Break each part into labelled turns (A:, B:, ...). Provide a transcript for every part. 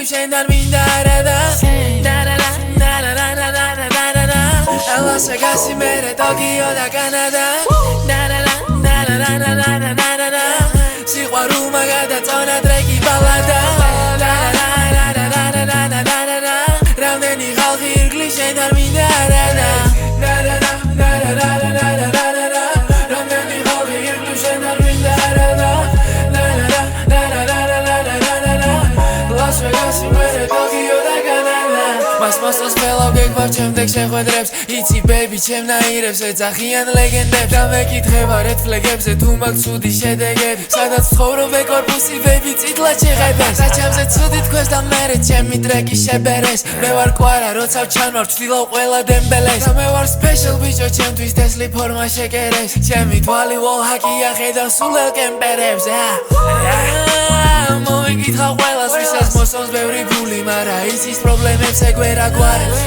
A: შენთან მინდა არადა ლას-ვეგასი მერე ტოკიო და კანადა სიყვარულ მაგადაწონა ტრეკი ბალადა რამდენი ხალხი ირგლის შენთან მინდა არადა რამდენი ხალხი ირგლის შენთან მინდა არადა ლას-ვეგასი მერე ტოკიო და კანადა მას მოსწონს ფელავ გეგვარ ჩემდე შეხვედრებს იცი ბეიბი ჩემ ნაირებს ეძახიან ლეგენდებს და მეკითხება რედ ფლეგებზე თუ მაქვს ცუდი შედეგები სადაც ცხოვრობ ეკორპუსი ბეიბი წითლად შეღებეს და ჩემზე ცუდი თქვეს და მერე ჩემი ტრეკი შებერეს მე ვარ კვარა როცა ვჩანვარ ვცდილავ ყველა დემბელეს და მე ვარ სპეშალ ბიჭო ჩემთვის ტესლი ფორმა შეკერეს ჩემი თვალი ვოლჰაკია ხედავ სულ ელკემპერებს მოვიკითხავ ყველას ვისაც მოსწონს ბევრი ფული მარა იცის პრობლემებს ეგვერა გვარებს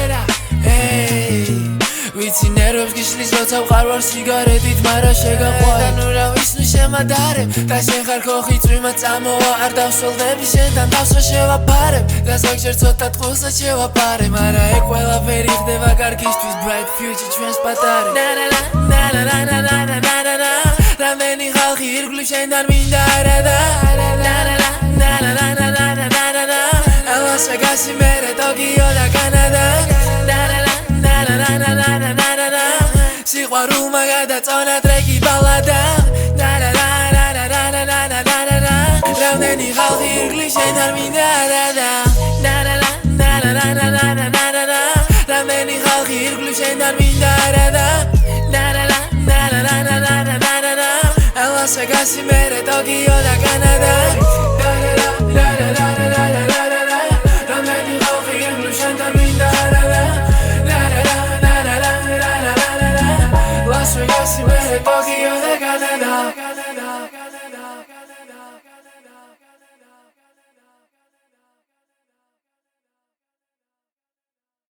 A: ვიცი ნერვებს გიშლის როცა ვყარვარ სიგარეტით მარა შეგაყვარე და ნუ რა ვისნი შემადარებ და შენ ხარ ხოხი წვიმა წამოვა არ დავსოლდები შენთან თავს რა შევაფარებ და ზოგჯერ ცოტა ტყუილსაც შევაფარე მარა ეგ ყველაფერი ხდება კარგისთვის bright future ჩვენს პატარე რამდენი ხალხი ირგვლივ შენთან მინდა არადა ლას-ვეგასი მერე ტოკიო და კანადა სიყვარულ მაგადაწონა ტრეკი ბალადა რამდენი ხალხი ირგლის შენთან მინდა არადა რამდენი ხალხი ირგლის შენთან მინდა არადა